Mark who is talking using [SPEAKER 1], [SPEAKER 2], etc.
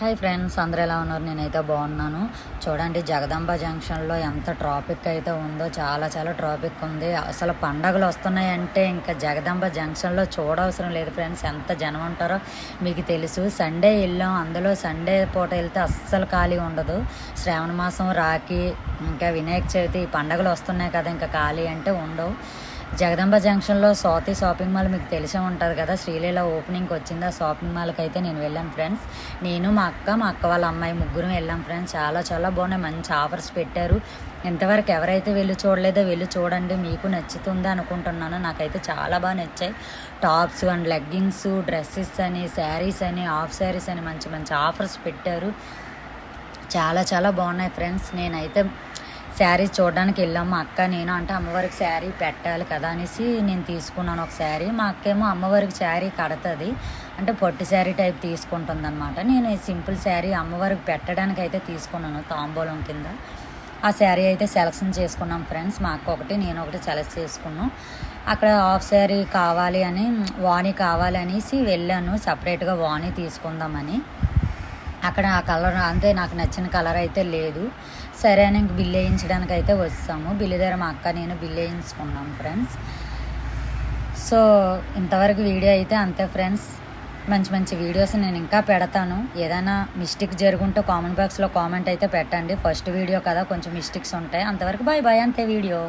[SPEAKER 1] Hi friends, అందరూ ఎలా ఉన్నారు? నేనైతే బాగున్నాను. చూడండి, జగదాంబ జంక్షన్లో ఎంత ట్రాఫిక్ అయితే ఉందో, చాలా చాలా ట్రాఫిక్ ఉంది. అసలు పండగలు వస్తున్నాయంటే ఇంకా జగదాంబ జంక్షన్లో చూడవసరం లేదు ఫ్రెండ్స్. ఎంత జనం ఉంటారో మీకు తెలుసు. సండే వెళ్ళాం, అందులో సండే పూట వెళ్తే అస్సలు ఖాళీ ఉండదు. శ్రావణ మాసం, రాఖీ, ఇంకా వినాయక చవితి పండగలు వస్తున్నాయి కదా, ఇంకా ఖాళీ అంటే ఉండవు. జగదాంబ జంక్షన్లో స్వాతి షాపింగ్ మాల్ మీకు తెలిసే ఉంటుంది కదా, శ్రీలీల ఓపెనింగ్కి వచ్చింది. ఆ షాపింగ్ మాల్కి అయితే నేను వెళ్ళాను ఫ్రెండ్స్. నేను, మా అక్క వాళ్ళ అమ్మాయి ముగ్గురం వెళ్ళాం ఫ్రెండ్స్. చాలా చాలా బాగున్నాయి, మంచి ఆఫర్స్ పెట్టారు. ఇంతవరకు ఎవరైతే వెళ్ళి చూడలేదో వెళ్ళి చూడండి, మీకు నచ్చుతుంది అనుకుంటున్నాను. నాకైతే చాలా బాగా నచ్చాయి. టాప్స్ అండ్ లెగ్గింగ్స్, డ్రెస్సెస్ అని, శారీస్ అని, హాఫ్ శారీస్ అని మంచి మంచి ఆఫర్స్ పెట్టారు. చాలా చాలా బాగున్నాయి ఫ్రెండ్స్. నేనైతే శారీ చూడడానికి వెళ్ళాము, మా అక్క నేను. అంటే అమ్మవారికి శారీ పెట్టాలి కదా అనేసి నేను తీసుకున్నాను ఒక శారీ. మా అక్కేమో అమ్మవారికి శారీ కడుతుంది, అంటే పొట్టి శారీ టైప్ తీసుకుంటుంది అనమాట. నేను సింపుల్ శారీ అమ్మవారికి పెట్టడానికి అయితే తీసుకున్నాను తాంబూలం కింద. ఆ శారీ అయితే సెలెక్షన్ చేసుకున్నాం ఫ్రెండ్స్. మా అక్క ఒకటి, నేను ఒకటి సెలెక్ట్ చేసుకున్నాం. అక్కడ హాఫ్ శారీ కావాలి అని, వాణి కావాలి అనేసి వెళ్ళాను, సపరేట్గా వాణి తీసుకుందామని. అక్కడ ఆ కలర్ అంతే, నాకు నచ్చిన కలర్ అయితే లేదు. సరే అని ఇంక బిల్ వేయించడానికి అయితే వచ్చాము. బిల్లు దగ్గర మా అక్క నేను బిల్ వేయించుకున్నాం ఫ్రెండ్స్. సో ఇంతవరకు వీడియో అయితే అంతే ఫ్రెండ్స్. మంచి మంచి వీడియోస్ నేను ఇంకా పెడతాను. ఏదైనా మిస్టేక్ జరుగుంటే కామెంట్ బాక్స్లో కామెంట్ అయితే పెట్టండి. ఫస్ట్ వీడియో కదా, కొంచెం మిస్టేక్స్ ఉంటాయి. అంతవరకు బాయ్ బాయ్, అంతే వీడియో.